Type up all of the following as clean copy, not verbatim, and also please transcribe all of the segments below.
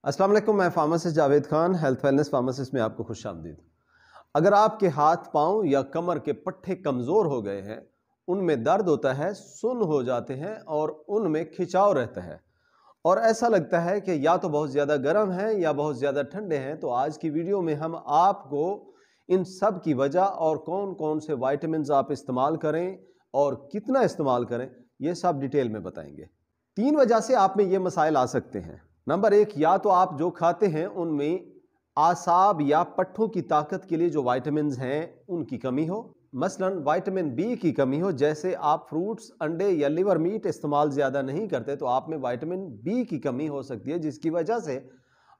अस्सलाम वालेकुम, मैं pharmacist Javed Khan, health wellness pharmacist में आपको खुशामदीद। अगर आपके हाथ पांव या कमर के पट्टे कमज़ोर हो गए हैं, उनमें दर्द होता है, सुन्न हो जाते हैं और उनमें खिंचाव रहता है और ऐसा लगता है कि या तो बहुत ज़्यादा गर्म है या बहुत ज़्यादा ठंडे हैं, तो आज की वीडियो में हम आपको इन सब की वजह और कौन कौन से वाइटामिन आप इस्तेमाल करें और कितना इस्तेमाल करें, ये सब डिटेल में बताएंगे। 3 वजह से आप में ये मसाइल आ सकते हैं। नंबर 1, या तो आप जो खाते हैं उनमें आसाब या पट्ठों की ताकत के लिए जो वाइटामिन हैं उनकी कमी हो, मसलन विटामिन बी की कमी हो। जैसे आप फ्रूट्स, अंडे या लिवर मीट इस्तेमाल ज़्यादा नहीं करते तो आप में विटामिन बी की कमी हो सकती है, जिसकी वजह से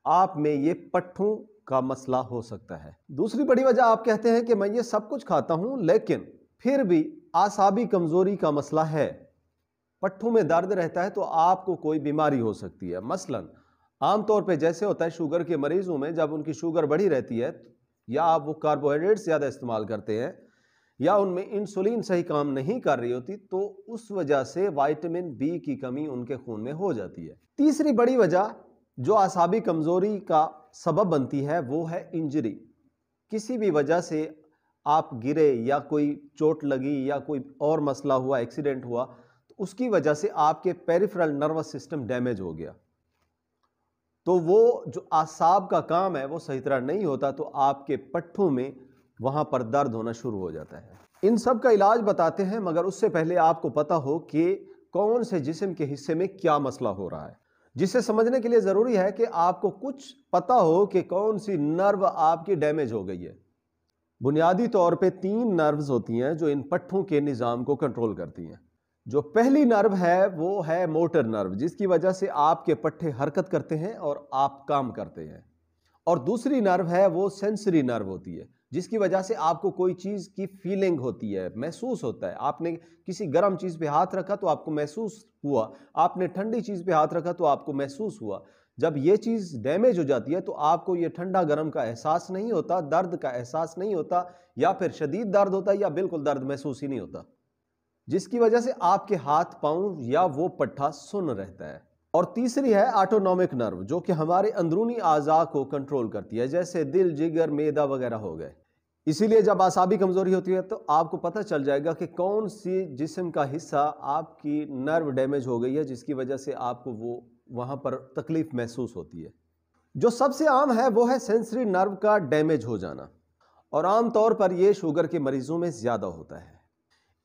आप में ये पट्ठों का मसला हो सकता है। दूसरी बड़ी वजह, आप कहते हैं कि मैं ये सब कुछ खाता हूं लेकिन फिर भी आसाबी कमजोरी का मसला है, पट्ठों में दर्द रहता है, तो आपको कोई बीमारी हो सकती है। मसलन आमतौर पे जैसे होता है शुगर के मरीजों में, जब उनकी शुगर बढ़ी रहती है या आप वो कार्बोहाइड्रेट्स ज़्यादा इस्तेमाल करते हैं या उनमें इंसुलिन सही काम नहीं कर रही होती, तो उस वजह से विटामिन बी की कमी उनके खून में हो जाती है। तीसरी बड़ी वजह जो आसाबी कमजोरी का सबब बनती है वो है इंजरी। किसी भी वजह से आप गिरे या कोई चोट लगी या कोई और मसला हुआ, एक्सीडेंट हुआ, तो उसकी वजह से आपके पेरिफेरल नर्वस सिस्टम डैमेज हो गया, तो वो जो आसाब का काम है वो सही तरह नहीं होता, तो आपके पट्ठों में वहां पर दर्द होना शुरू हो जाता है। इन सब का इलाज बताते हैं, मगर उससे पहले आपको पता हो कि कौन से जिस्म के हिस्से में क्या मसला हो रहा है, जिसे समझने के लिए जरूरी है कि आपको कुछ पता हो कि कौन सी नर्व आपकी डैमेज हो गई है। बुनियादी तौर पे 3 नर्व्स होती हैं जो इन पट्ठों के निज़ाम को कंट्रोल करती हैं। जो पहली नर्व है वो है मोटर नर्व, जिसकी वजह से आपके पट्टे हरकत करते हैं और आप काम करते हैं। और दूसरी नर्व है वो सेंसरी नर्व होती है, जिसकी वजह से आपको कोई चीज़ की फीलिंग होती है, महसूस होता है। आपने किसी गर्म चीज़ पे हाथ रखा तो आपको महसूस हुआ, आपने ठंडी चीज़ पे हाथ रखा तो आपको महसूस हुआ। जब ये चीज़ डैमेज हो जाती है तो आपको ये ठंडा गर्म का एहसास नहीं होता, दर्द का एहसास नहीं होता, या फिर शदीद दर्द होता है या बिल्कुल दर्द महसूस ही नहीं होता, जिसकी वजह से आपके हाथ पांव या वो पट्ठा सुन्न रहता है। और तीसरी है ऑटोनॉमिक नर्व, जो कि हमारे अंदरूनी आज़ा को कंट्रोल करती है, जैसे दिल, जिगर, मैदा वगैरह हो गए। इसीलिए जब आसाबी कमजोरी होती है तो आपको पता चल जाएगा कि कौन सी जिस्म का हिस्सा आपकी नर्व डैमेज हो गई है, जिसकी वजह से आपको वो वहां पर तकलीफ महसूस होती है। जो सबसे आम है वो है सेंसरी नर्व का डैमेज हो जाना, और आमतौर पर यह शुगर के मरीजों में ज्यादा होता है।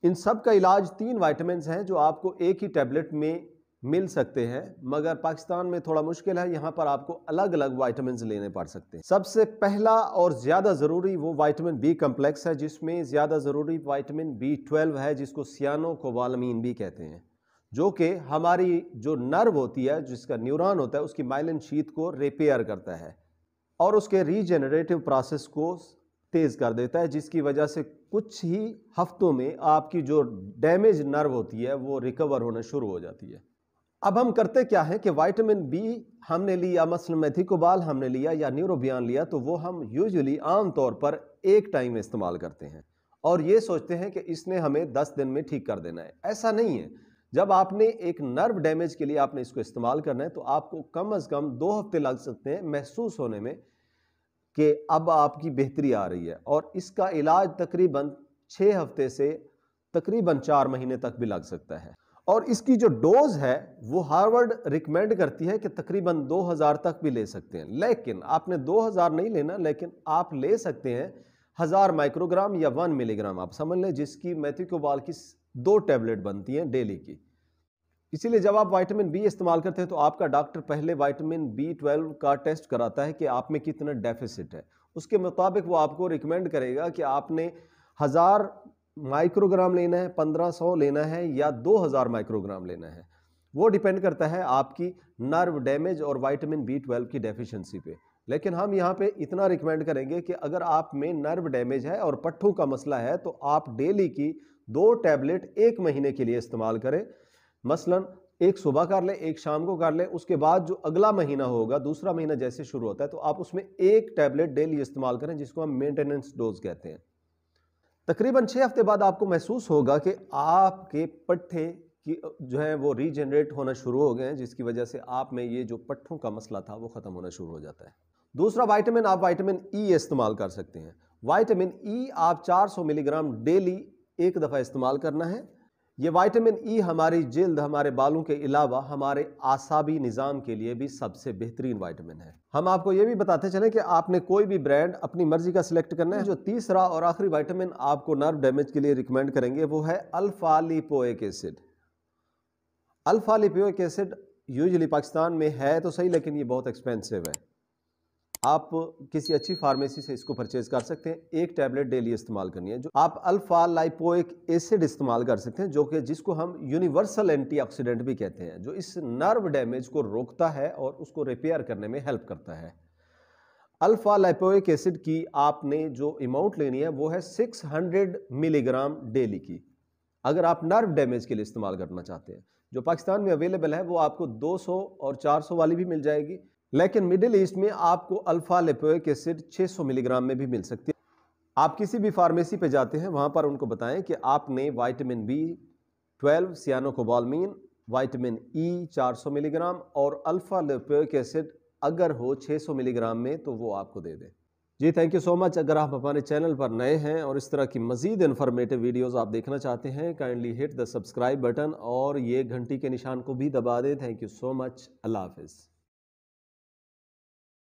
इन सब का इलाज 3 विटामिन हैं जो आपको एक ही टैबलेट में मिल सकते हैं, मगर पाकिस्तान में थोड़ा मुश्किल है, यहाँ पर आपको अलग अलग विटामिन लेने पड़ सकते हैं। सबसे पहला और ज़्यादा ज़रूरी वो विटामिन बी कम्प्लेक्स है, जिसमें ज़्यादा ज़रूरी विटामिन B12 है, जिसको सियानोकोबालामीन भी कहते हैं, जो कि हमारी जो नर्व होती है, जिसका न्यूरॉन होता है, उसकी माइलिन शीथ को रिपेयर करता है और उसके रीजेनरेटिव प्रोसेस को तेज़ कर देता है, जिसकी वजह से कुछ ही हफ्तों में आपकी जो डैमेज नर्व होती है वो रिकवर होना शुरू हो जाती है। अब हम करते क्या है कि विटामिन बी हमने लिया, मसलन मेथिकोबाल हमने लिया या न्यूरोबियान लिया, तो वो हम यूजुअली आमतौर पर एक टाइम में इस्तेमाल करते हैं और ये सोचते हैं कि इसने हमें 10 दिन में ठीक कर देना है। ऐसा नहीं है। जब आपने एक नर्व डैमेज के लिए आपने इसको इस्तेमाल करना है तो आपको कम से कम 2 हफ्ते लग सकते हैं महसूस होने में कि अब आपकी बेहतरी आ रही है, और इसका इलाज तकरीबन 6 हफ्ते से तकरीबन 4 महीने तक भी लग सकता है। और इसकी जो डोज है वो हार्वर्ड रिकमेंड करती है कि तकरीबन 2000 तक भी ले सकते हैं, लेकिन आपने 2000 नहीं लेना, लेकिन आप ले सकते हैं 1000 माइक्रोग्राम या 1 मिलीग्राम, आप समझ लें, जिसकी मेथिकोबाल की 2 टैबलेट बनती हैं डेली की। इसीलिए जब आप विटामिन बी इस्तेमाल करते हैं तो आपका डॉक्टर पहले विटामिन B12 का टेस्ट कराता है कि आप में कितना डेफिसिट है। उसके मुताबिक वो आपको रिकमेंड करेगा कि आपने 1000 माइक्रोग्राम लेना है, 1500 लेना है या 2000 माइक्रोग्राम लेना है। वो डिपेंड करता है आपकी नर्व डैमेज और विटामिन B12 की डेफिशिएंसी पे। लेकिन हम यहाँ पे इतना रिकमेंड करेंगे कि अगर आप में नर्व डैमेज है और पट्ठों का मसला है तो आप डेली की 2 टैबलेट 1 महीने के लिए इस्तेमाल करें। मसलन एक सुबह कर लें, एक शाम को कर लें, उसके बाद जो अगला महीना होगा, दूसरा महीना जैसे शुरू होता है, तो आप उसमें 1 टैबलेट डेली इस्तेमाल करें, जिसको हम मेंटेनेंस डोज कहते हैं। तकरीबन 6 हफ्ते बाद आपको महसूस होगा कि आपके पट्टे कि जो है वो रीजनरेट होना शुरू हो गए हैं, जिसकी वजह से आप में ये जो पट्ठों का मसला था वो ख़त्म होना शुरू हो जाता है। दूसरा विटामिन, आप विटामिन ई इस्तेमाल कर सकते हैं। विटामिन ई आप 400 मिलीग्राम डेली एक दफ़ा इस्तेमाल करना है। ये विटामिन ई हमारी जिल्द, हमारे बालों के अलावा हमारे आसाबी निज़ाम के लिए भी सबसे बेहतरीन विटामिन है। हम आपको ये भी बताते चलें कि आपने कोई भी ब्रांड अपनी मर्जी का सिलेक्ट करना है। जो तीसरा और आखिरी विटामिन आपको नर्व डैमेज के लिए रिकमेंड करेंगे वो है alpha lipoic acid. Alpha lipoic acid usually Pakistan में है तो सही, लेकिन ये बहुत एक्सपेंसिव है। आप किसी अच्छी फार्मेसी से इसको परचेज कर सकते हैं। एक टैबलेट डेली इस्तेमाल करनी है। जो आप अल्फा लाइपोइक एसिड इस्तेमाल कर सकते हैं, जो कि जिसको हम यूनिवर्सल एंटीऑक्सीडेंट भी कहते हैं, जो इस नर्व डैमेज को रोकता है और उसको रिपेयर करने में हेल्प करता है। अल्फा लाइपोइक एसिड की आपने जो अमाउंट लेनी है वो है 600 मिलीग्राम डेली की, अगर आप नर्व डैमेज के लिए इस्तेमाल करना चाहते हैं। जो पाकिस्तान में अवेलेबल है वो आपको 200 और 400 वाली भी मिल जाएगी, लेकिन मिडिल ईस्ट में आपको अल्फा लिपोइक एसिड 600 मिलीग्राम में भी मिल सकती है। आप किसी भी फार्मेसी पे जाते हैं, वहां पर उनको बताएं कि आपने vitamin B12, cyanocobalamin, vitamin E 400 milligram और अल्फा लिपोइक एसिड अगर हो 600 मिलीग्राम में, तो वो आपको दे दें। जी थैंक यू सो मच। अगर आप हमारे चैनल पर नए हैं और इस तरह की मज़ीद इन्फॉर्मेटिव वीडियोस आप देखना चाहते हैं, kindly hit the subscribe button और ये घंटी के निशान को भी दबा दें। Thank you so much. अल्लाह हाफिज़।